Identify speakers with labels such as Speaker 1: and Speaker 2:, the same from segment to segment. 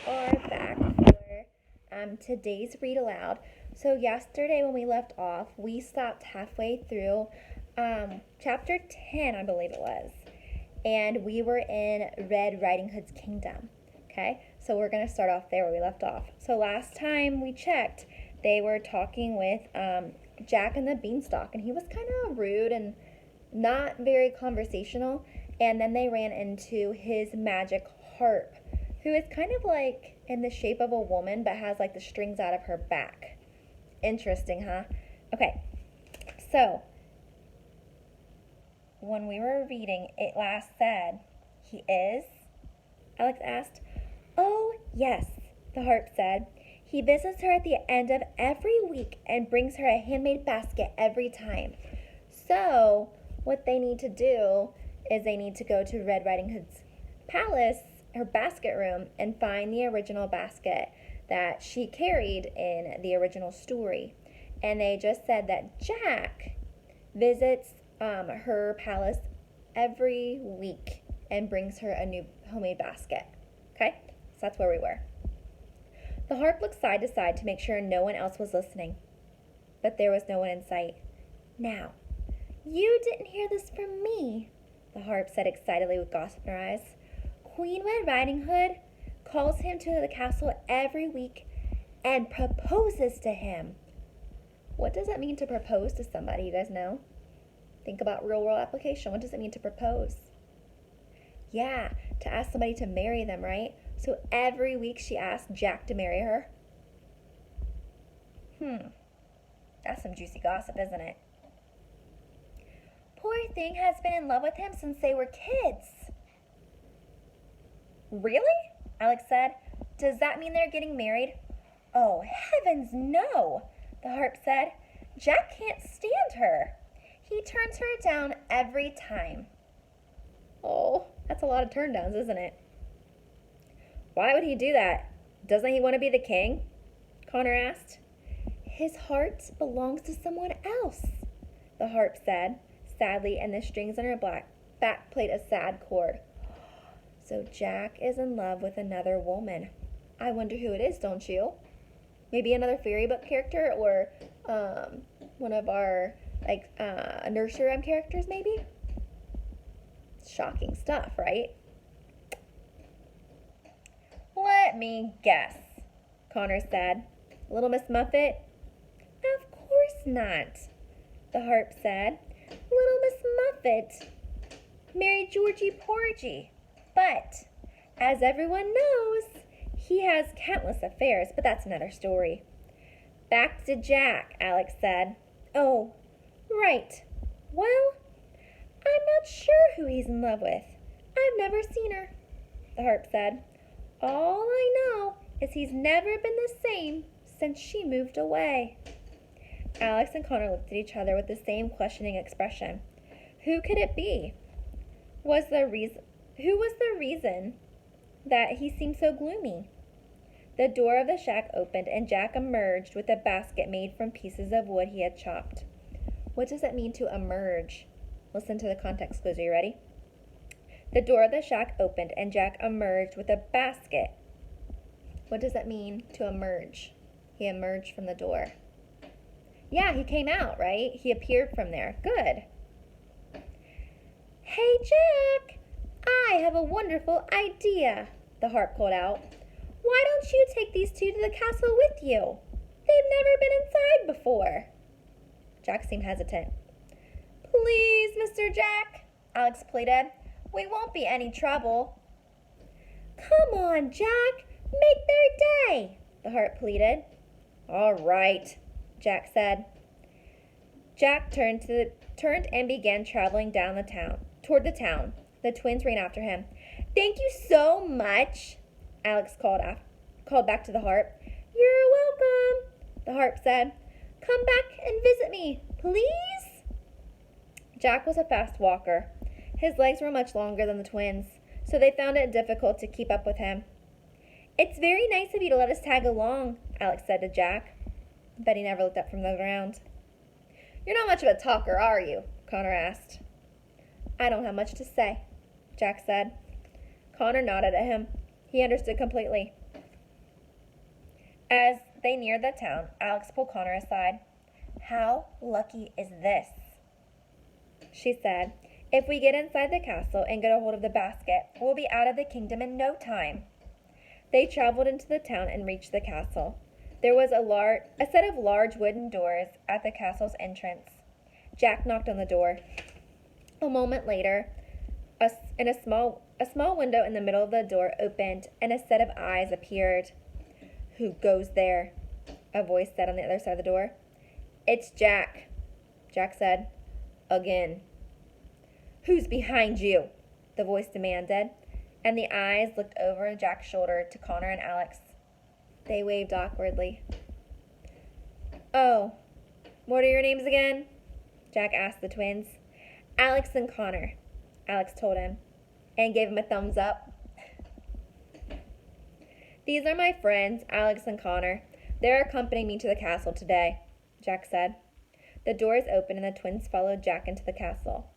Speaker 1: are back for today's read aloud. So yesterday when we left off, we stopped halfway through chapter 10, I believe it was, and we were in Red Riding Hood's kingdom. Okay, so we're gonna start off there where we left off. So last time we checked, they were talking with Jack and the Beanstalk, and he was kind of rude and not very conversational. And then they ran into his magic harp, who is kind of like in the shape of a woman but has like the strings out of her back. Interesting, huh? Okay, so when we were reading, it last said, he is? Alex asked. Oh, yes, the harp said. He visits her at the end of every week and brings her a handmade basket every time. So what they need to do is they need to go to Red Riding Hood's palace, her basket room, and find the original basket that she carried in the original story. And they just said that Jack visits her palace every week and brings her a new homemade basket. Okay, so that's where we were. The harp looked side to side to make sure no one else was listening, but there was no one in sight. Now, you didn't hear this from me, the harp said excitedly with gossip in her eyes. Queen Red Riding Hood calls him to the castle every week and proposes to him. What does it mean to propose to somebody, you guys know? Think about real world application. What does it mean to propose? Yeah, to ask somebody to marry them, right? So every week she asked Jack to marry her. That's some juicy gossip, isn't it? Poor thing has been in love with him since they were kids. Really? Alex said. Does that mean they're getting married? Oh, heavens, no, the harp said. Jack can't stand her. He turns her down every time. Oh, that's a lot of turn downs, isn't it? Why would he do that? Doesn't he want to be the king? Connor asked. His heart belongs to someone else, the harp said sadly, and the strings on her back played a sad chord. So Jack is in love with another woman. I wonder who it is, don't you? Maybe another fairy book character, or one of our nursery rhyme characters, maybe? Shocking stuff, right? Let me guess, Connor said. Little Miss Muffet? Of course not, the harp said. Little Miss Muffet married Georgie Porgy, but as everyone knows, he has countless affairs, but that's another story. Back to Jack, Alex said. Oh, right. Well, I'm not sure who he's in love with. I've never seen her, the harp said. All I know is he's never been the same since she moved away. Alex and Connor looked at each other with the same questioning expression. Who could it be? Who was the reason that he seemed so gloomy? The door of the shack opened and Jack emerged with a basket made from pieces of wood he had chopped. What does it mean to emerge? Listen to the context clues. Are you ready? The door of the shack opened and Jack emerged with a basket. What does that mean to emerge? He emerged from the door. Yeah, he came out, right? He appeared from there. Good. Hey, Jack, I have a wonderful idea, the harp called out. Why don't you take these two to the castle with you? They've never been inside before. Jack seemed hesitant. Please, Mr. Jack, Alex pleaded. We won't be any trouble. Come on, Jack, make their day, the harp pleaded. All right, Jack said. Jack turned and began traveling toward the town. The twins ran after him. Thank you so much, Alex called back to the harp. You're welcome, the harp said. Come back and visit me, please. Jack was a fast walker. His legs were much longer than the twins, so they found it difficult to keep up with him. It's very nice of you to let us tag along, Alex said to Jack. But he never looked up from the ground. You're not much of a talker, are you? Connor asked. I don't have much to say, Jack said. Connor nodded at him. He understood completely. As they neared the town, Alex pulled Connor aside. "How lucky is this?" she said. "If we get inside the castle and get a hold of the basket, we'll be out of the kingdom in no time." They traveled into the town and reached the castle. There was a set of large wooden doors at the castle's entrance. Jack knocked on the door. A moment later, a small window in the middle of the door opened, and a set of eyes appeared. "Who goes there?" a voice said on the other side of the door. "It's Jack," Jack said. "Again." "Who's behind you?" the voice demanded, and the eyes looked over Jack's shoulder to Connor and Alex. They waved awkwardly. "Oh, what are your names again?" Jack asked the twins. "Alex and Connor," Alex told him, and gave him a thumbs up. "These are my friends, Alex and Connor. They're accompanying me to the castle today," Jack said. The doors opened and the twins followed Jack into the castle.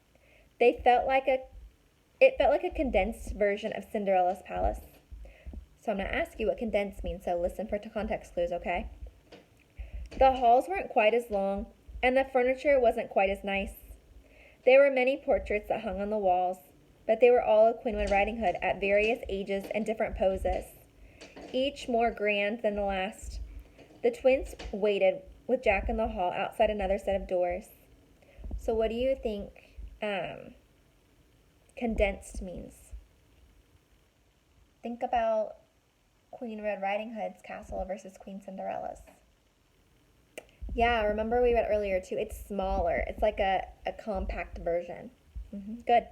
Speaker 1: It felt like a condensed version of Cinderella's palace. So I'm going to ask you what condensed means, so listen for context clues, okay? The halls weren't quite as long, and the furniture wasn't quite as nice. There were many portraits that hung on the walls, but they were all of Queen Riding Hood at various ages and different poses, each more grand than the last. The twins waited with Jack in the hall outside another set of doors. So what do you think condensed means? Think about Queen Red Riding Hood's castle versus Queen Cinderella's. Yeah, remember we read earlier too, it's smaller. It's like a compact version. Good.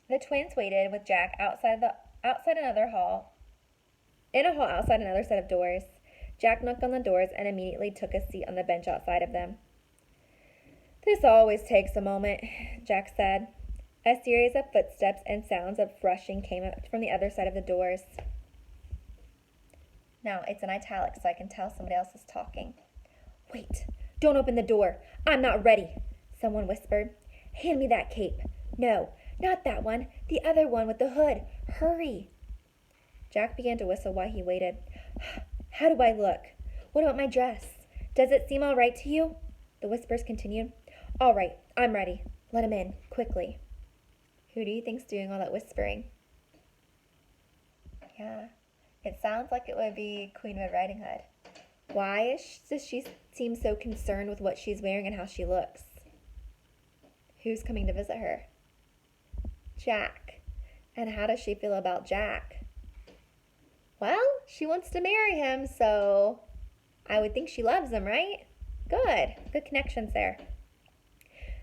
Speaker 1: The twins waited with Jack outside another hall. In a hall outside another set of doors. Jack knocked on the doors and immediately took a seat on the bench outside of them. "This always takes a moment," Jack said. A series of footsteps and sounds of rushing came up from the other side of the doors. Now, it's in italics, so I can tell somebody else is talking. "Wait, don't open the door. I'm not ready," someone whispered. "Hand me that cape." "No, not that one. The other one with the hood. Hurry." Jack began to whistle while he waited. "How do I look? What about my dress? Does it seem all right to you?" The whispers continued. "All right, I'm ready. Let him in, quickly." Who do you think's doing all that whispering? Yeah, it sounds like it would be Queen Red Riding Hood. Why does she seem so concerned with what she's wearing and how she looks? Who's coming to visit her? Jack. And how does she feel about Jack? Well, she wants to marry him, so I would think she loves him, right? Good connections there.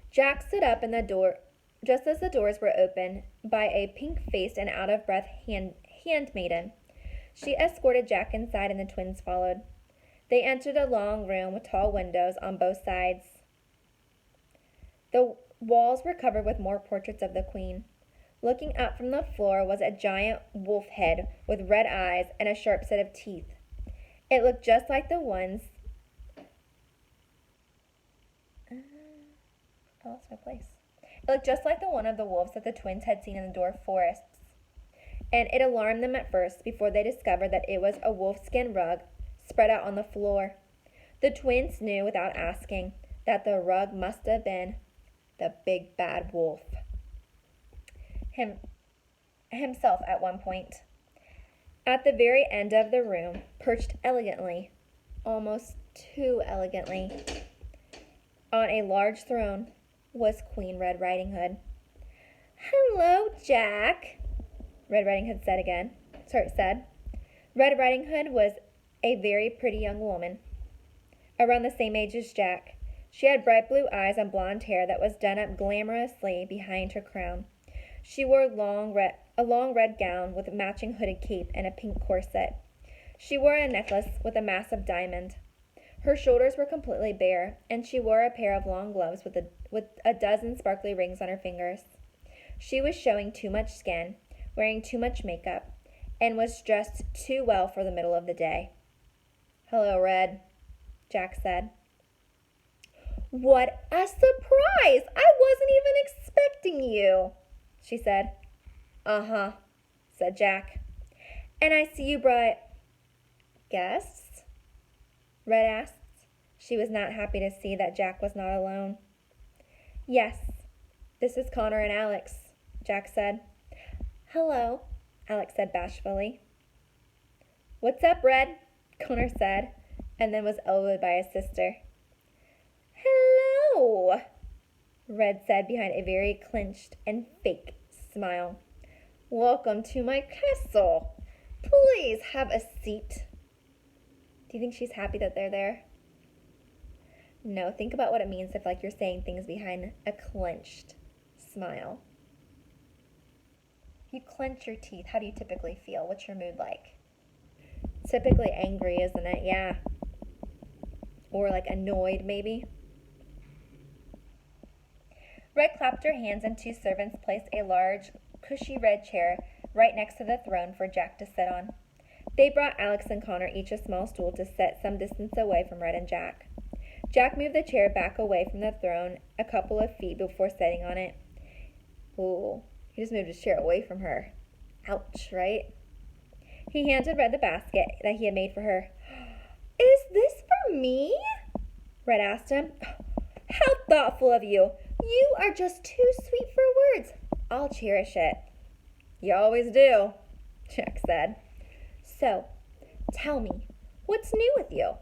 Speaker 1: Jack stood up in the door just as the doors were opened by a pink-faced and out-of-breath handmaiden. She escorted Jack inside and the twins followed. They entered a long room with tall windows on both sides. The walls were covered with more portraits of the queen. Looking up from the floor was a giant wolf head with red eyes and a sharp set of teeth. It looked just like the ones... I lost my place. It looked just like the one of the wolves that the twins had seen in the dwarf forests. And it alarmed them at first before they discovered that it was a wolfskin rug spread out on the floor. The twins knew without asking that the rug must have been the big bad wolf himself at one point. At the very end of the room, perched elegantly, almost too elegantly, on a large throne, was Queen Red Riding Hood. "Hello, Jack," Red Riding Hood said. Red Riding Hood was a very pretty young woman, around the same age as Jack. She had bright blue eyes and blonde hair that was done up glamorously behind her crown. She wore a long red gown with a matching hooded cape and a pink corset. She wore a necklace with a massive diamond. Her shoulders were completely bare, and she wore a pair of long gloves with a dozen sparkly rings on her fingers. She was showing too much skin, wearing too much makeup, and was dressed too well for the middle of the day. "Hello, Red," Jack said. "What a surprise! I wasn't even expecting you," she said. "Uh-huh," said Jack. And I see you brought guests? Red asked. She was not happy to see that Jack was not alone. Yes, this is Connor and Alex, Jack said. Hello, Alex said bashfully. What's up, Red? Connor said, and then was elbowed by his sister. Hello, Red said behind a very clenched and fake smile. Welcome to my castle. Please have a seat. Do you think she's happy that they're there? No, think about what it means if you're saying things behind a clenched smile. If you clench your teeth, how do you typically feel? What's your mood like? Typically angry, isn't it? Yeah. Or annoyed, maybe. Red clapped her hands and two servants placed a large, cushy red chair right next to the throne for Jack to sit on. They brought Alex and Connor each a small stool to sit some distance away from Red and Jack. Jack moved the chair back away from the throne a couple of feet before sitting on it. Ooh, he just moved his chair away from her. Ouch, right? He handed Red the basket that he had made for her. Is this for me? Red asked him. How thoughtful of you. You are just too sweet for words. I'll cherish it. You always do, Jack said. So, tell me, what's new with you?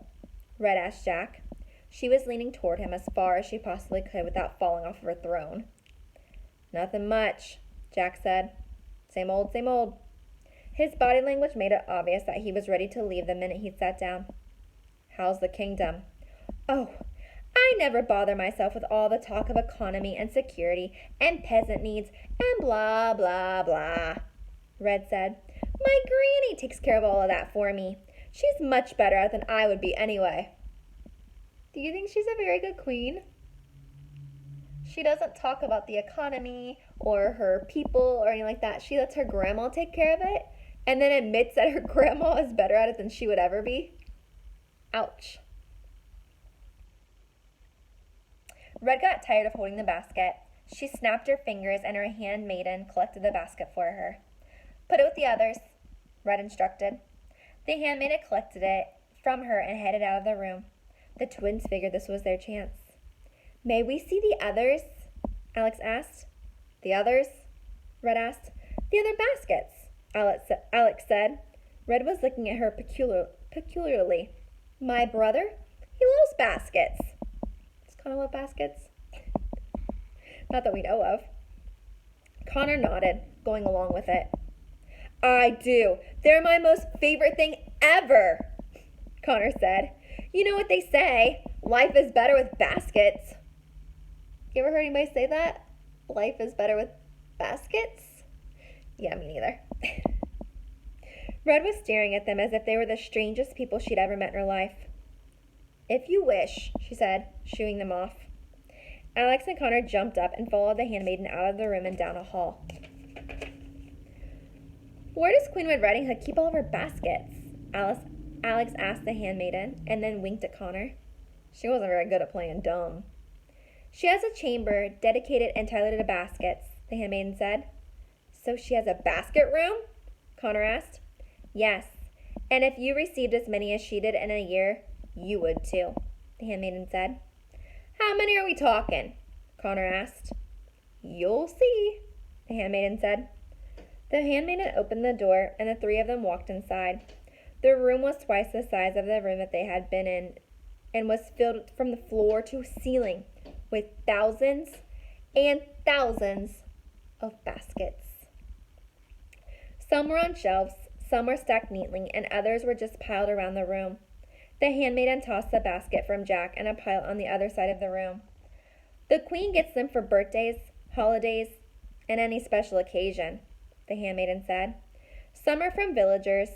Speaker 1: Red asked Jack. She was leaning toward him as far as she possibly could without falling off of her throne. Nothing much, Jack said. Same old, same old. His body language made it obvious that he was ready to leave the minute he sat down. How's the kingdom? Oh, I never bother myself with all the talk of economy and security and peasant needs and blah, blah, blah, Red said. My granny takes care of all of that for me. She's much better at it than I would be anyway. Do you think she's a very good queen? She doesn't talk about the economy or her people or anything like that. She lets her grandma take care of it and then admits that her grandma is better at it than she would ever be. Ouch. Red got tired of holding the basket. She snapped her fingers and her handmaiden collected the basket for her. Put it with the others, Red instructed. The handmaiden collected it from her and headed out of the room. The twins figured this was their chance. May we see the others? Alex asked. The others? Red asked. The other baskets, Alex said. Red was looking at her peculiarly. My brother? He loves baskets. Does Connor love baskets? Not that we know of. Connor nodded, going along with it. I do. They're my most favorite thing ever, Connor said. You know what they say, life is better with baskets. You ever heard anybody say that? Life is better with baskets? Yeah, me neither. Red was staring at them as if they were the strangest people she'd ever met in her life. If you wish, she said, shooing them off. Alex and Connor jumped up and followed the handmaiden out of the room and down a hall. Where does Queen Red Riding Hood keep all of her baskets? Alex asked the handmaiden and then winked at Connor. She wasn't very good at playing dumb. She has a chamber dedicated entirely to baskets, the handmaiden said. So she has a basket room? Connor asked. Yes, and if you received as many as she did in a year, you would too, the handmaiden said. How many are we talking? Connor asked. You'll see, the handmaiden said. The handmaiden opened the door, and the three of them walked inside. The room was twice the size of the room that they had been in, and was filled from the floor to ceiling with thousands and thousands of baskets. Some were on shelves, some were stacked neatly, and others were just piled around the room. The handmaiden tossed the basket from Jack in a pile on the other side of the room. The queen gets them for birthdays, holidays, and any special occasion, the handmaiden said. Some are from villagers,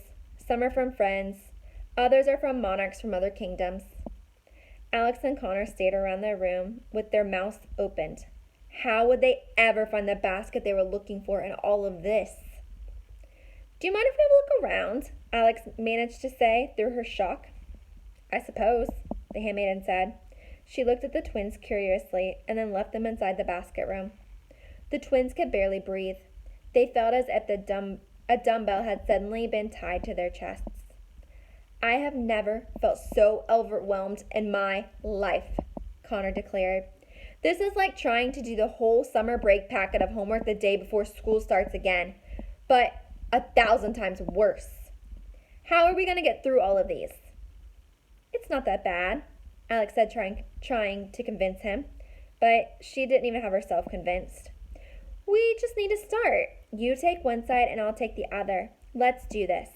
Speaker 1: some are from friends, others are from monarchs from other kingdoms. Alex and Connor stayed around the room with their mouths opened. How would they ever find the basket they were looking for in all of this? Do you mind if we have a look around? Alex managed to say through her shock. I suppose, the handmaiden said. She looked at the twins curiously and then left them inside the basket room. The twins could barely breathe. They felt as A dumbbell had suddenly been tied to their chests. I have never felt so overwhelmed in my life, Connor declared. This is like trying to do the whole summer break packet of homework the day before school starts again, but 1,000 times worse. How are we going to get through all of these? It's not that bad, Alex said, trying to convince him, but she didn't even have herself convinced. We just need to start. You take one side and I'll take the other. Let's do this.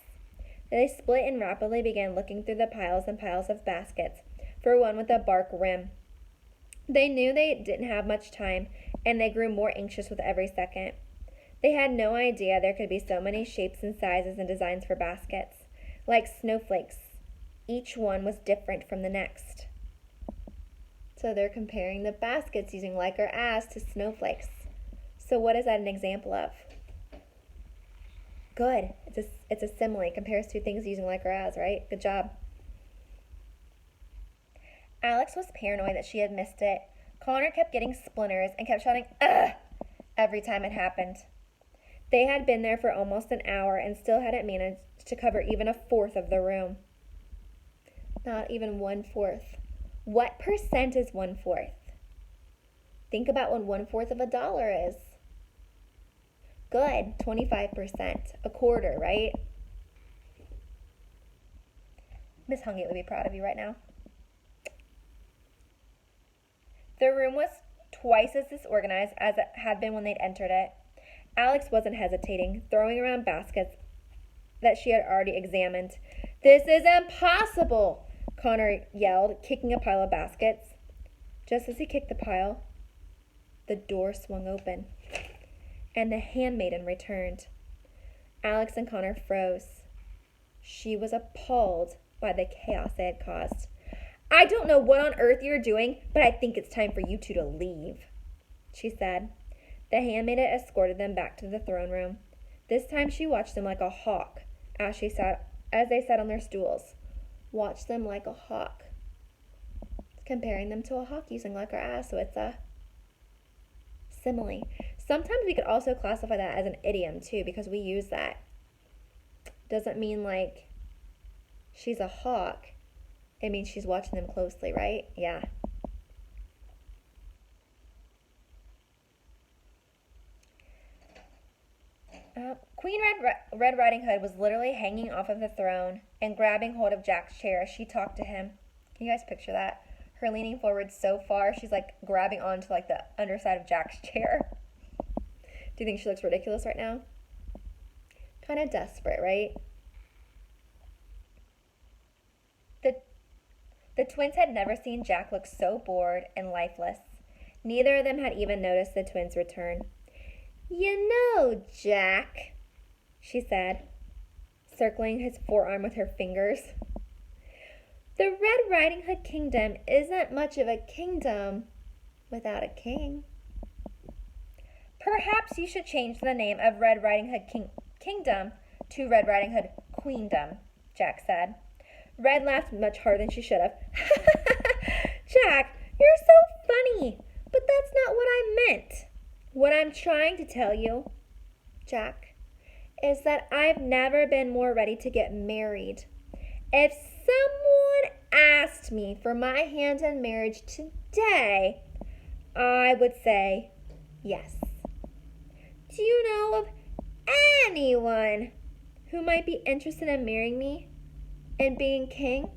Speaker 1: They split and rapidly began looking through the piles and piles of baskets for one with a bark rim. They knew they didn't have much time, and they grew more anxious with every second. They had no idea there could be so many shapes and sizes and designs for baskets, like snowflakes. Each one was different from the next. So they're comparing the baskets using like or as to snowflakes. So what is that an example of? Good. It's a simile. Compares two things using like or as, right? Good job. Alex was paranoid that she had missed it. Connor kept getting splinters and kept shouting, "Ugh!" every time it happened. They had been there for almost an hour and still hadn't managed to cover even 1/4 of the room. Not even 1/4. What percent is 1/4? Think about what 1/4 of $1 is. Good, 25%. A quarter, right? Miss Hungate would be proud of you right now. The room was twice as disorganized as it had been when they'd entered it. Alex wasn't hesitating, throwing around baskets that she had already examined. "This is impossible!" Connor yelled, kicking a pile of baskets. Just as he kicked the pile, the door swung open, and the handmaiden returned. Alex and Connor froze. She was appalled by the chaos they had caused. "I don't know what on earth you're doing, but I think it's time for you two to leave," she said. The handmaiden escorted them back to the throne room. This time she watched them like a hawk as they sat on their stools. Watch them like a hawk. Comparing them to a hawk using like or as, so it's a simile. Sometimes we could also classify that as an idiom too, because we use that. Doesn't mean like she's a hawk. It means she's watching them closely, right? Yeah. Queen Red Riding Hood was literally hanging off of the throne and grabbing hold of Jack's chair as she talked to him. Can you guys picture that? Her leaning forward so far, she's like grabbing onto like the underside of Jack's chair. Do you think she looks ridiculous right now? Kind of desperate, right? The twins had never seen Jack look so bored and lifeless. Neither of them had even noticed the twins' return. "You know, Jack," she said, circling his forearm with her fingers, "the Red Riding Hood Kingdom isn't much of a kingdom without a king." "Perhaps you should change the name of Red Riding Hood Kingdom to Red Riding Hood Queendom," Jack said. Red laughed much harder than she should have. "Jack, you're so funny, but that's not what I meant. What I'm trying to tell you, Jack, is that I've never been more ready to get married. If someone asked me for my hand in marriage today, I would say yes. Do you know of anyone who might be interested in marrying me and being king?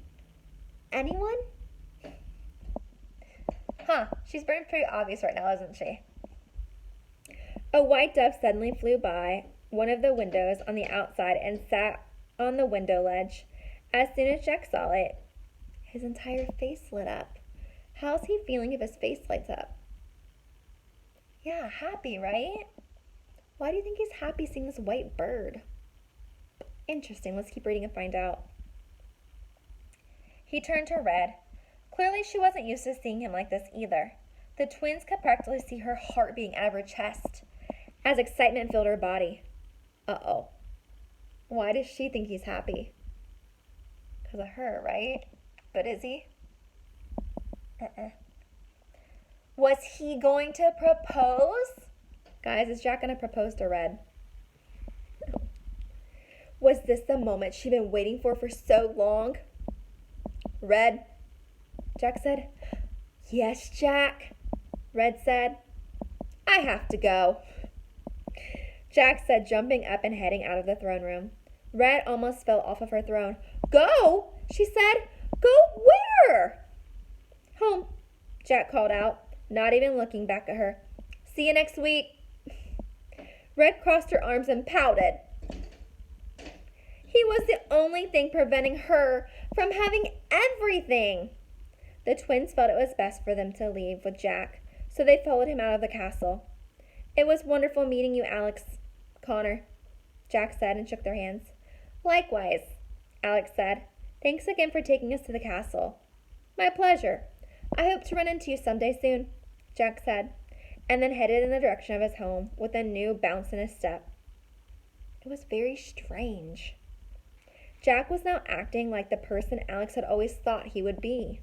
Speaker 1: Anyone?" She's been pretty obvious right now, isn't she? A white dove suddenly flew by one of the windows on the outside and sat on the window ledge. As soon as Jack saw it, his entire face lit up. How's he feeling if his face lights up? Yeah, happy, right? Why do you think he's happy seeing this white bird? Interesting. Let's keep reading and find out. He turned to Red. Clearly she wasn't used to seeing him like this either. The twins could practically see her heart beating out of her chest as excitement filled her body. Uh-oh. Why does she think he's happy? Because of her, right? But is he? Was he going to propose? Guys, is Jack going to propose to Red? Was this the moment she'd been waiting for so long? Red, Jack said. Yes, Jack, Red said. I have to go, Jack said, jumping up and heading out of the throne room. Red almost fell off of her throne. Go, she said. Go where? Home, Jack called out, not even looking back at her. See you next week. Red crossed her arms and pouted. He was the only thing preventing her from having everything. The twins felt it was best for them to leave with Jack, so they followed him out of the castle. It was wonderful meeting you, Alex, Connor, Jack said and shook their hands. Likewise, Alex said. Thanks again for taking us to the castle. My pleasure. I hope to run into you someday soon, Jack said, and then headed in the direction of his home with a new bounce in his step. It was very strange. Jack was now acting like the person Alex had always thought he would be.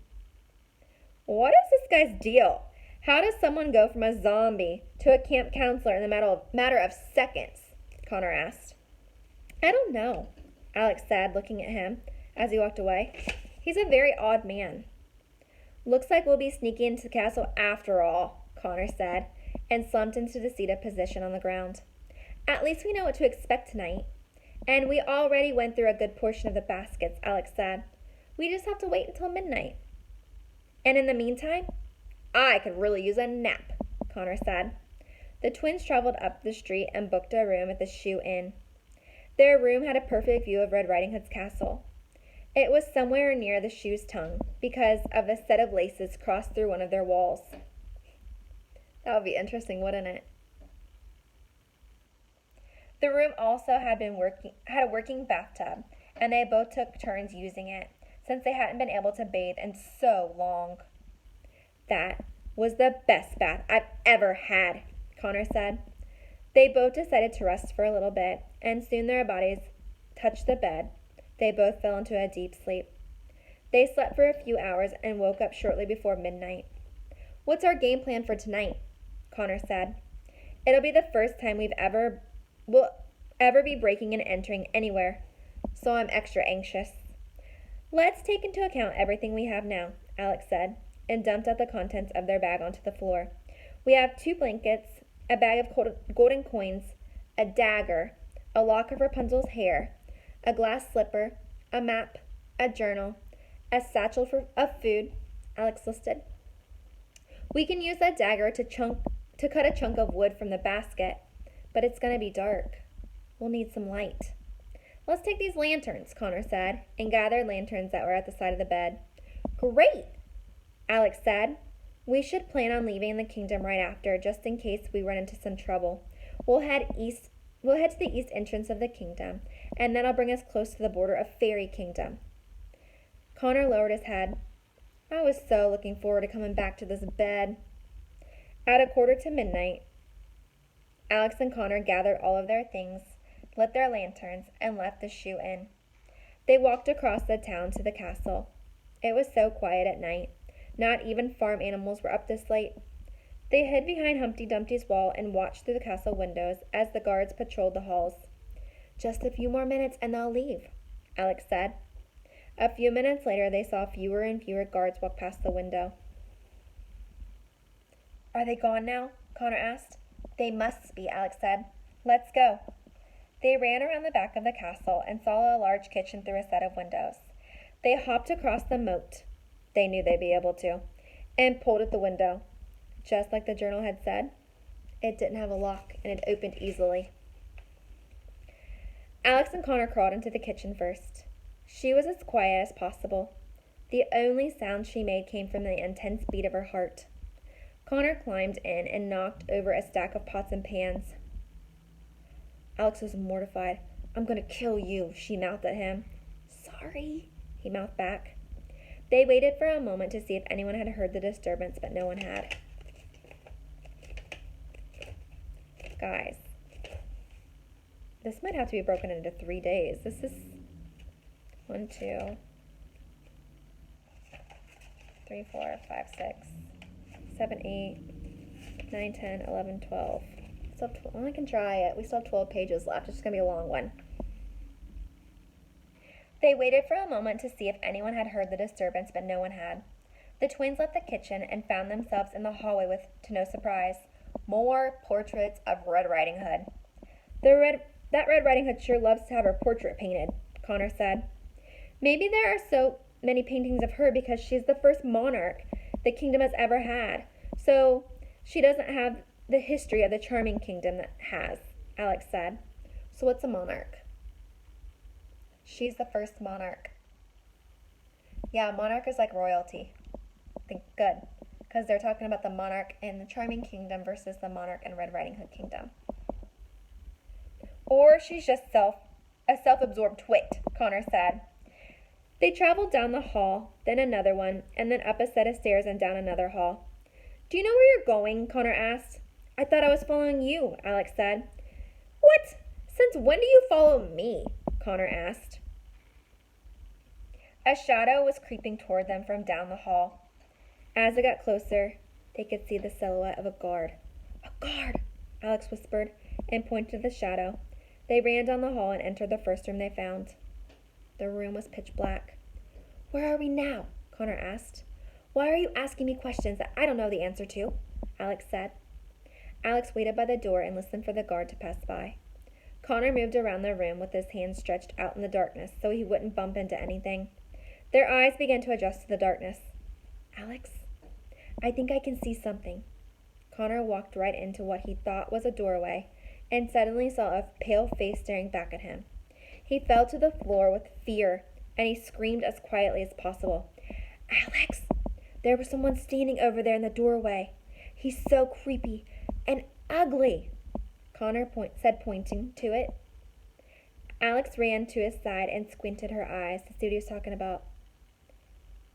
Speaker 1: What is this guy's deal? How does someone go from a zombie to a camp counselor in the matter of seconds? Connor asked. I don't know, Alex said, looking at him as he walked away. He's a very odd man. Looks like we'll be sneaking into the castle after all, Connor said, and slumped into the seated position on the ground. At least we know what to expect tonight. And we already went through a good portion of the baskets, Alex said. We just have to wait until midnight. And in the meantime, I could really use a nap, Connor said. The twins traveled up the street and booked a room at the Shoe Inn. Their room had a perfect view of Red Riding Hood's castle. It was somewhere near the shoe's tongue because of a set of laces crossed through one of their walls. That would be interesting, wouldn't it? The room also had a working bathtub, and they both took turns using it, since they hadn't been able to bathe in so long. That was the best bath I've ever had, Connor said. They both decided to rest for a little bit, and soon their bodies touched the bed. They both fell into a deep sleep. They slept for a few hours and woke up shortly before midnight. What's our game plan for tonight? Connor said. It'll be the first time we'll ever be breaking and entering anywhere, so I'm extra anxious. Let's take into account everything we have now, Alex said, and dumped out the contents of their bag onto the floor. We have 2 blankets, a bag of golden coins, a dagger, a lock of Rapunzel's hair, a glass slipper, a map, a journal, a satchel of food, Alex listed. We can use that dagger to cut a chunk of wood from the basket, but it's going to be dark. We'll need some light. Let's take these lanterns, Connor said, and gathered lanterns that were at the side of the bed. Great, Alex said. We should plan on leaving the kingdom right after, just in case we run into some trouble. We'll head to the east entrance of the kingdom, and that'll bring us close to the border of Fairy Kingdom. Connor lowered his head. I was so looking forward to coming back to this bed. At midnight, Alex and Connor gathered all of their things, lit their lanterns, and left the Shoe Inn. They walked across the town to the castle. It was so quiet at night. Not even farm animals were up this late. They hid behind Humpty Dumpty's wall and watched through the castle windows as the guards patrolled the halls. Just a few more minutes and they'll leave, Alex said. A few minutes later, they saw fewer and fewer guards walk past the window. Are they gone now? Connor asked. They must be, Alex said. Let's go. They ran around the back of the castle and saw a large kitchen through a set of windows. They hopped across the moat. They knew they'd be able to, and pulled at the window. Just like the journal had said, it didn't have a lock and it opened easily. Alex and Connor crawled into the kitchen first. She was as quiet as possible. The only sound she made came from the intense beat of her heart. Connor climbed in and knocked over a stack of pots and pans. Alex was mortified. I'm going to kill you, she mouthed at him. Sorry, he mouthed back. They waited for a moment to see if anyone had heard the disturbance, but no one had. Guys, this might have to be broken into 3 days. This is 1, 2, 3, 4, 5, 6, 7, 8, 9, 10, 11, 12. Well, I can try it. We still have 12 pages left. It's just going to be a long one. They waited for a moment to see if anyone had heard the disturbance, but no one had. The twins left the kitchen and found themselves in the hallway with, to no surprise, more portraits of Red Riding Hood. That Red Riding Hood sure loves to have her portrait painted, Connor said. Maybe there are so many paintings of her because she's the first monarch the kingdom has ever had. So she doesn't have the history of the charming kingdom that has, Alex said. So what's a monarch? She's the first monarch. Yeah, monarch is like royalty. Think good. Because they're talking about the monarch in the charming kingdom versus the monarch in Red Riding Hood kingdom. Or she's just a self-absorbed twit, Connor said. They traveled down the hall, then another one, and then up a set of stairs and down another hall. Do you know where you're going? Connor asked. I thought I was following you, Alex said. What? Since when do you follow me? Connor asked. A shadow was creeping toward them from down the hall. As it got closer, they could see the silhouette of a guard. A guard, Alex whispered and pointed to the shadow. They ran down the hall and entered the first room they found. The room was pitch black. Where are we now? Connor asked. Why are you asking me questions that I don't know the answer to? Alex said. Alex waited by the door and listened for the guard to pass by. Connor moved around the room with his hands stretched out in the darkness so he wouldn't bump into anything. Their eyes began to adjust to the darkness. Alex, I think I can see something. Connor walked right into what he thought was a doorway and suddenly saw a pale face staring back at him. He fell to the floor with fear and he screamed as quietly as possible. Alex, there was someone standing over there in the doorway. He's so creepy and ugly, Connor said, pointing to it. Alex ran to his side and squinted her eyes to see what he was talking about.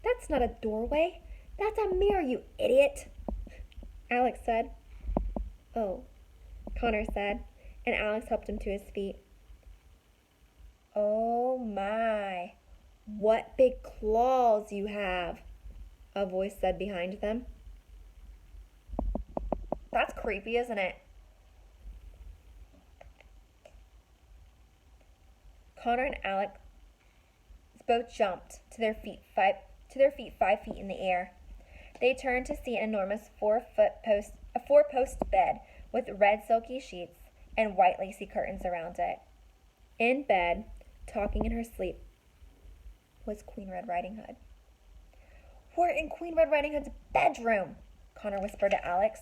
Speaker 1: That's not a doorway. That's a mirror, you idiot, Alex said. Oh, Connor said, and Alex helped him to his feet. Oh my, what big claws you have, a voice said behind them. That's creepy, isn't it? Connor and Alex both jumped to their feet 5 feet in the air. They turned to see an enormous four-post bed with red silky sheets and white lacy curtains around it. In bed, talking in her sleep, was Queen Red Riding Hood. We're in Queen Red Riding Hood's bedroom, Connor whispered to Alex.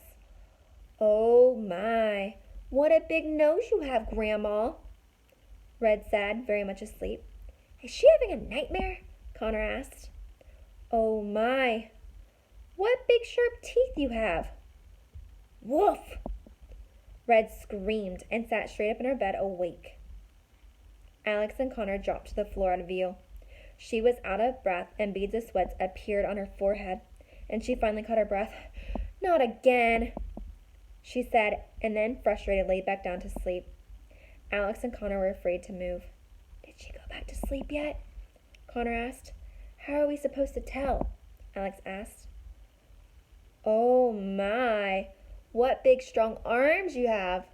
Speaker 1: Oh my, what a big nose you have, Grandma, Red said, very much asleep. Is she having a nightmare? Connor asked. Oh my, what big sharp teeth you have. Woof! Red screamed and sat straight up in her bed, awake. Alex and Connor dropped to the floor out of view. She was out of breath and beads of sweat appeared on her forehead, and she finally caught her breath. Not again, she said, and then, frustrated, laid back down to sleep. Alex and Connor were afraid to move. Did she go back to sleep yet? Connor asked. How are we supposed to tell? Alex asked. Oh my, what big strong arms you have,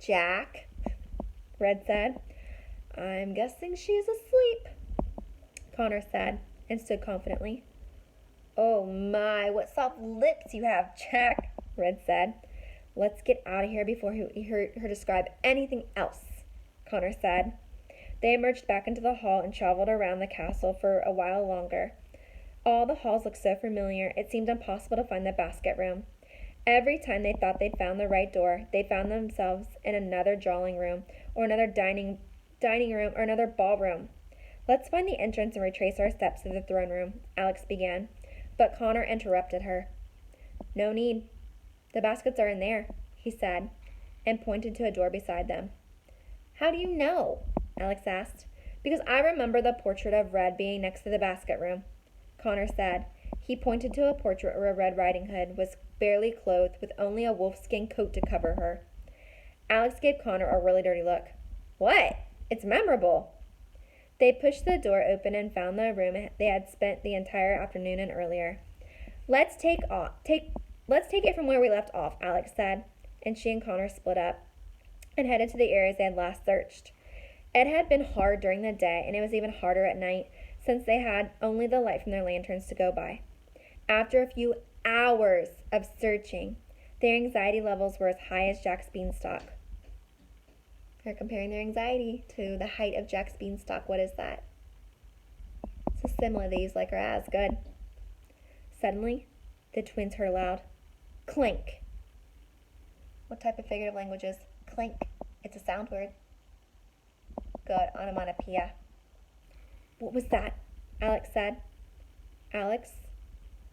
Speaker 1: Jack, Red said. I'm guessing she's asleep, Connor said, and stood confidently. Oh my, what soft lips you have, Jack, Red said. Let's get out of here before he heard her describe anything else, Connor said. They emerged back into the hall and traveled around the castle for a while longer. All the halls looked so familiar, it seemed impossible to find the basket room. Every time they thought they'd found the right door, they found themselves in another drawing room, or another dining room, or another ballroom. Let's find the entrance and retrace our steps to the throne room, Alex began, but Connor interrupted her. No need. The baskets are in there, he said, and pointed to a door beside them. How do you know? Alex asked. Because I remember the portrait of Red being next to the basket room, Connor said. He pointed to a portrait where Red Riding Hood was barely clothed with only a wolfskin coat to cover her. Alex gave Connor a really dirty look. What? It's memorable. They pushed the door open and found the room they had spent the entire afternoon in earlier. Let's take it from where we left off, Alex said, and she and Connor split up and headed to the areas they had last searched. It had been hard during the day, and it was even harder at night, since they had only the light from their lanterns to go by. After a few hours of searching, their anxiety levels were as high as Jack's beanstalk. They're comparing their anxiety to the height of Jack's beanstalk. What is that? It's a simile they use like or as. Good. Suddenly, the twins heard a loud clink. What type of figurative language is clink? It's a sound word. Good. Onomatopoeia. What was that? Alex said. Alex,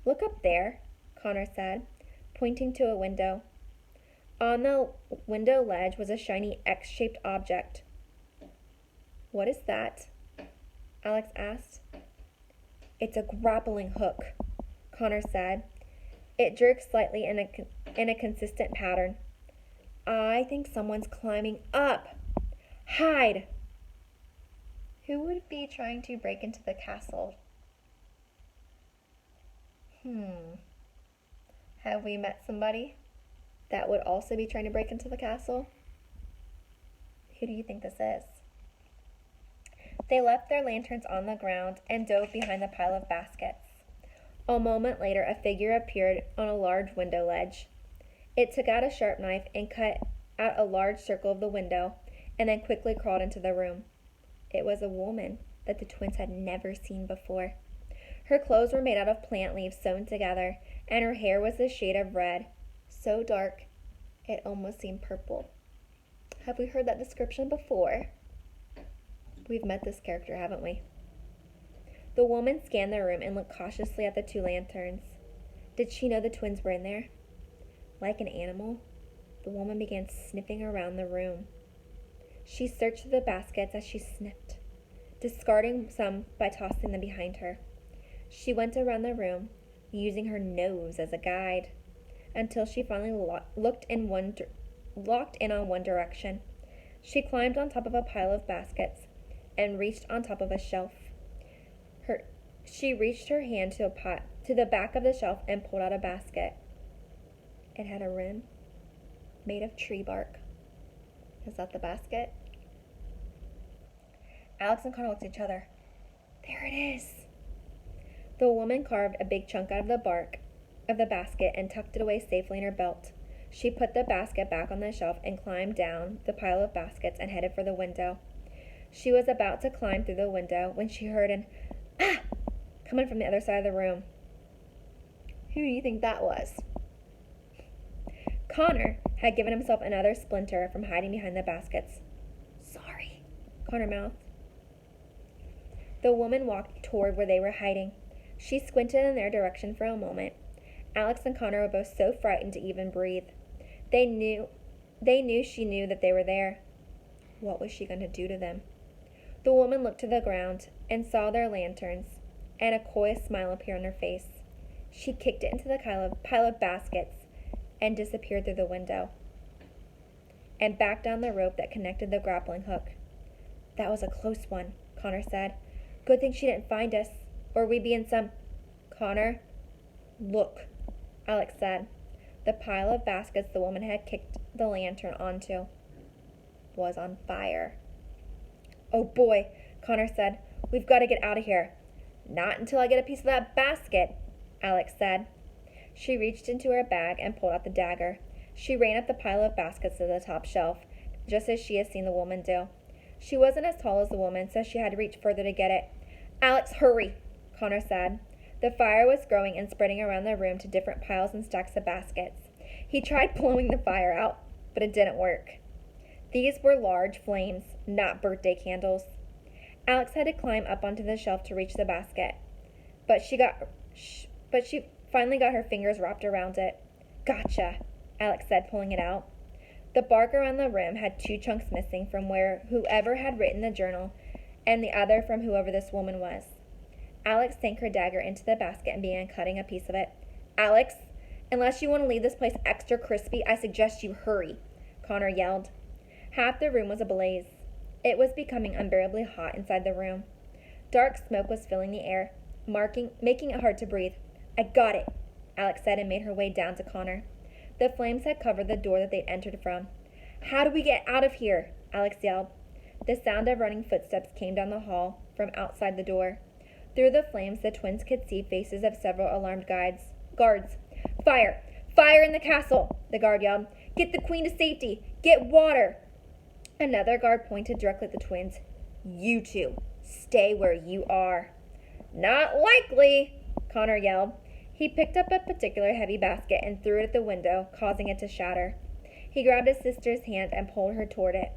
Speaker 1: look up there, Connor said, pointing to a window. On the window ledge was a shiny X-shaped object. What is that? Alex asked. It's a grappling hook, Connor said. It jerked slightly in a consistent pattern. I think someone's climbing up. Hide! Who would be trying to break into the castle? Have we met somebody that would also be trying to break into the castle? Who do you think this is? They left their lanterns on the ground and dove behind the pile of baskets. A moment later, a figure appeared on a large window ledge. It took out a sharp knife and cut out a large circle of the window, and then quickly crawled into the room. It was a woman that the twins had never seen before. Her clothes were made out of plant leaves sewn together, and her hair was the shade of red, so dark it almost seemed purple. Have we heard that description before? We've met this character, haven't we? The woman scanned the room and looked cautiously at the two lanterns. Did she know the twins were in there? Like an animal, the woman began sniffing around the room. She searched through the baskets as she sniffed, discarding some by tossing them behind her. She went around the room, using her nose as a guide, until she finally locked in on one direction. She climbed on top of a pile of baskets and reached on top of a shelf. She reached her hand to the back of the shelf and pulled out a basket. It had a rim made of tree bark. Is that the basket? Alex and Connor looked at each other. There it is. The woman carved a big chunk out of the bark of the basket and tucked it away safely in her belt. She put the basket back on the shelf and climbed down the pile of baskets and headed for the window. She was about to climb through the window when she heard an "Ah!" coming from the other side of the room. Who do you think that was? Connor had given himself another splinter from hiding behind the baskets. Sorry, Connor mouthed. The woman walked toward where they were hiding. She squinted in their direction for a moment. Alex and Connor were both so frightened to even breathe. They knew she knew that they were there. What was she going to do to them? The woman looked to the ground and saw their lanterns, and a coy smile appeared on her face. She kicked it into the pile of baskets and disappeared through the window and back down the rope that connected the grappling hook. That was a close one, Connor said. Good thing she didn't find us, or we'd be in some... Connor, look, Alex said. The pile of baskets the woman had kicked the lantern onto was on fire. Oh boy, Connor said. We've got to get out of here. Not until I get a piece of that basket, Alex said. She reached into her bag and pulled out the dagger. She ran up the pile of baskets to the top shelf, just as she had seen the woman do. She wasn't as tall as the woman, so she had to reach further to get it. Alex, hurry, Connor said. The fire was growing and spreading around the room to different piles and stacks of baskets. He tried blowing the fire out, but it didn't work. These were large flames, not birthday candles. Alex had to climb up onto the shelf to reach the basket, but she finally got her fingers wrapped around it. Gotcha, Alex said, pulling it out. The bark around the rim had 2 chunks missing from where whoever had written the journal, and the other from whoever this woman was. Alex sank her dagger into the basket and began cutting a piece of it. Alex, unless you want to leave this place extra crispy, I suggest you hurry, Connor yelled. Half the room was ablaze. It was becoming unbearably hot inside the room. Dark smoke was filling the air, making it hard to breathe. I got it, Alex said and made her way down to Connor. The flames had covered the door that they'd entered from. How do we get out of here? Alex yelled. The sound of running footsteps came down the hall from outside the door. Through the flames, the twins could see faces of several alarmed guards. Fire! Fire in the castle! The guard yelled. Get the queen to safety! Get water! Another guard pointed directly at the twins. You two, stay where you are. Not likely, Connor yelled. He picked up a particular heavy basket and threw it at the window, causing it to shatter. He grabbed his sister's hand and pulled her toward it.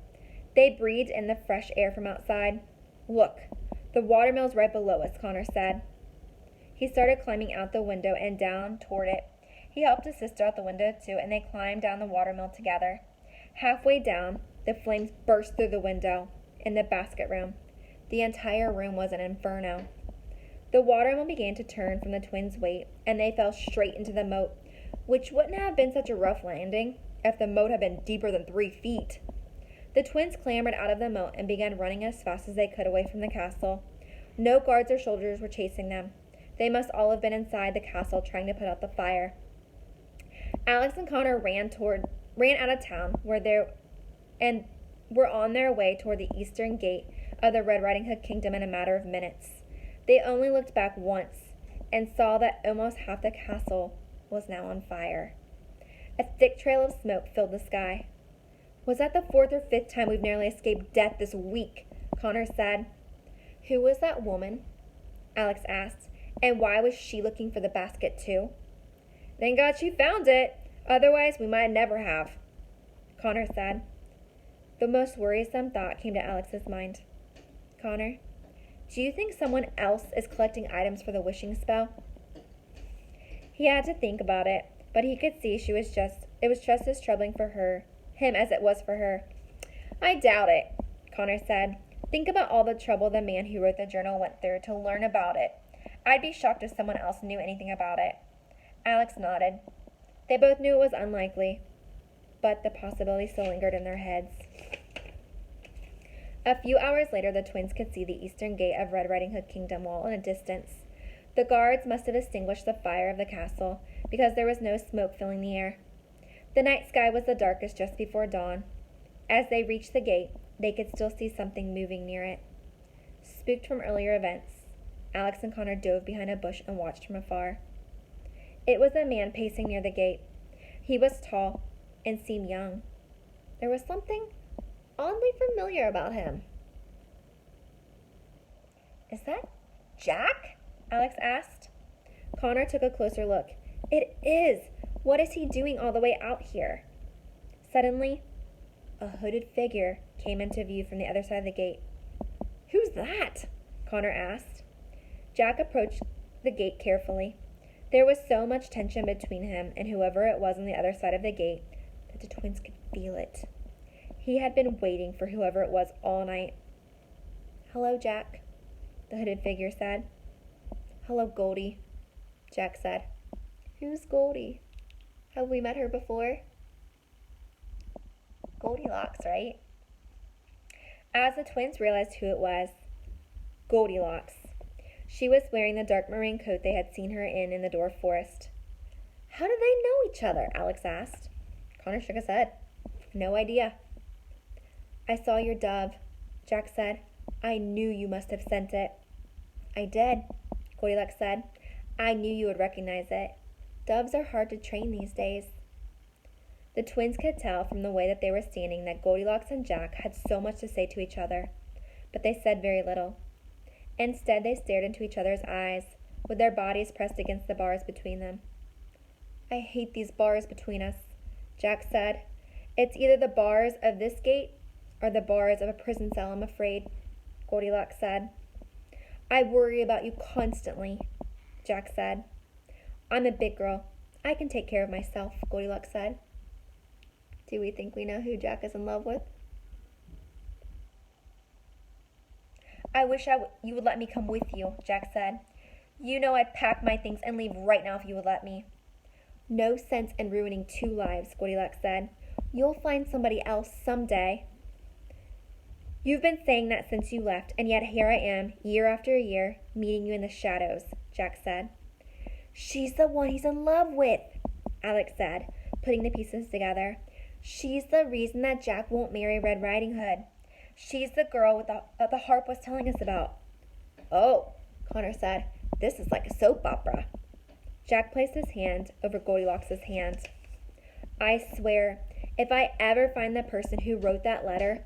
Speaker 1: They breathed in the fresh air from outside. Look, the watermill's right below us, Connor said. He started climbing out the window and down toward it. He helped his sister out the window too, and they climbed down the watermill together. Halfway down, the flames burst through the window in the basket room. The entire room was an inferno. The watermill began to turn from the twins' weight, and they fell straight into the moat, which wouldn't have been such a rough landing if the moat had been deeper than 3 feet. The twins clambered out of the moat and began running as fast as they could away from the castle. No guards or soldiers were chasing them. They must all have been inside the castle trying to put out the fire. Alex and Connor ran out of town and were on their way toward the eastern gate of the Red Riding Hood Kingdom in a matter of minutes. They only looked back once and saw that almost half the castle was now on fire. A thick trail of smoke filled the sky. Was that the 4th or 5th time we've nearly escaped death this week? Connor said. Who was that woman? Alex asked. And why was she looking for the basket too? Thank God she found it. Otherwise, we might never have, Connor said. The most worrisome thought came to Alex's mind. Connor, do you think someone else is collecting items for the wishing spell? He had to think about it, but he could see it was just as troubling for him as it was for her. I doubt it, Connor said. Think about all the trouble the man who wrote the journal went through to learn about it. I'd be shocked if someone else knew anything about it. Alex nodded. They both knew it was unlikely, but the possibility still lingered in their heads. A few hours later, the twins could see the eastern gate of Red Riding Hood Kingdom wall in a distance. The guards must have extinguished the fire of the castle because there was no smoke filling the air. The night sky was the darkest just before dawn. As they reached the gate, they could still see something moving near it. Spooked from earlier events, Alex and Connor dove behind a bush and watched from afar. It was a man pacing near the gate. He was tall and seemed young. There was something oddly familiar about him. Is that Jack? Alex asked. Connor took a closer look. It is! What is he doing all the way out here? Suddenly, a hooded figure came into view from the other side of the gate. Who's that? Connor asked. Jack approached the gate carefully. There was so much tension between him and whoever it was on the other side of the gate that the twins could feel it. He had been waiting for whoever it was all night. Hello, Jack, the hooded figure said. Hello, Goldie, Jack said. Who's Goldie? Have we met her before? Goldilocks, right? As the twins realized who it was, Goldilocks. She was wearing the dark maroon coat they had seen her in the dwarf forest. How do they know each other? Alex asked. Connor shook his head. No idea. I saw your dove, Jack said. I knew you must have sent it. I did, Goldilocks said. I knew you would recognize it. Doves are hard to train these days. The twins could tell from the way that they were standing that Goldilocks and Jack had so much to say to each other, but they said very little. Instead, they stared into each other's eyes, with their bodies pressed against the bars between them. I hate these bars between us, Jack said. It's either the bars of this gate or the bars of a prison cell, I'm afraid, Goldilocks said. I worry about you constantly, Jack said. I'm a big girl. I can take care of myself, Goldilocks said. Do we think we know who Jack is in love with? I wish you would let me come with you, Jack said. You know I'd pack my things and leave right now if you would let me. No sense in ruining 2 lives, Goldilocks said. You'll find somebody else someday. You've been saying that since you left, and yet here I am, year after year, meeting you in the shadows, Jack said. She's the one he's in love with, Alex said, putting the pieces together. She's the reason that Jack won't marry Red Riding Hood. She's the girl with the harp was telling us about. Oh, Connor said. This is like a soap opera. Jack placed his hand over Goldilocks' hand. I swear, if I ever find the person who wrote that letter,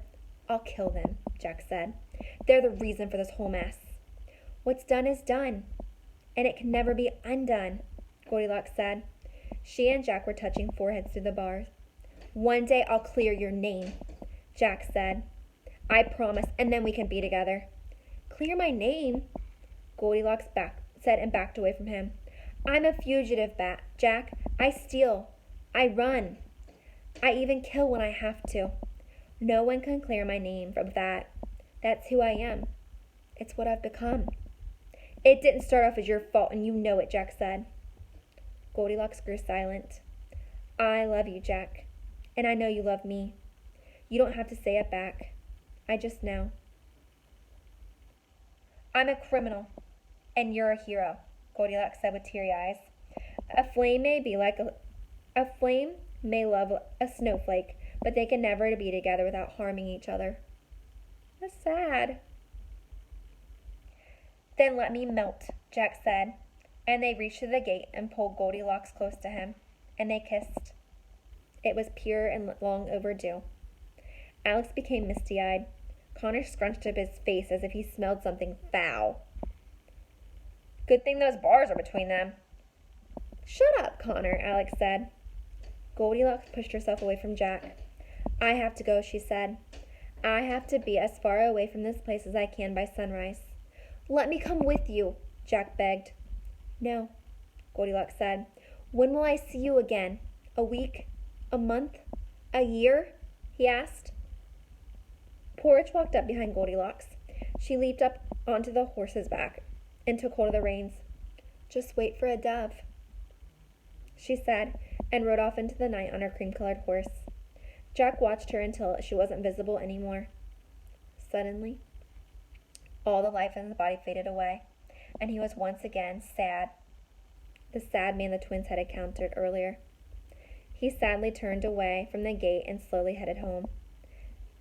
Speaker 1: I'll kill them, Jack said. They're the reason for this whole mess. What's done is done, and it can never be undone, Goldilocks said. She and Jack were touching foreheads through the bars. One day I'll clear your name, Jack said. I promise, and then we can be together. Clear my name, Goldilocks said and backed away from him. I'm a fugitive, Jack. I steal. I run. I even kill when I have to. No one can clear my name from that. That's who I am. It's what I've become. It didn't start off as your fault, and you know it, Jack said. Goldilocks grew silent. I love you, Jack, and I know you love me. You don't have to say it back. I just know. I'm a criminal, and you're a hero, Goldilocks said with teary eyes. A flame may love a snowflake, but they can never be together without harming each other. That's sad. Then let me melt, Jack said, and they reached to the gate and pulled Goldilocks close to him, and they kissed. It was pure and long overdue. Alex became misty-eyed. Connor scrunched up his face as if he smelled something foul. Good thing those bars are between them. Shut up, Connor, Alex said. Goldilocks pushed herself away from Jack. I have to go, she said. I have to be as far away from this place as I can by sunrise. Let me come with you, Jack begged. No, Goldilocks said. When will I see you again? A week? A month? A year? He asked. Porridge walked up behind Goldilocks. She leaped up onto the horse's back and took hold of the reins. Just wait for a dove, she said, and rode off into the night on her cream-colored horse. Jack watched her until she wasn't visible anymore. Suddenly, all the life in his body faded away, and he was once again sad. The sad man the twins had encountered earlier. He sadly turned away from the gate and slowly headed home.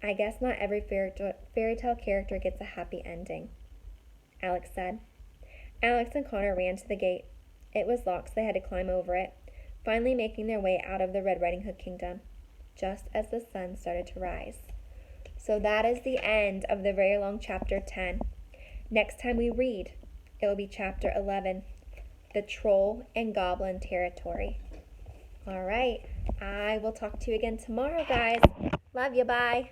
Speaker 1: I guess not every fairy tale character gets a happy ending, Alex said. Alex and Connor ran to the gate. It was locked, so they had to climb over it, finally making their way out of the Red Riding Hood kingdom, just as the sun started to rise. So that is the end of the very long chapter 10. Next time we read, it will be chapter 11, the Troll and Goblin Territory. All right, I will talk to you again tomorrow, guys. Love you, bye.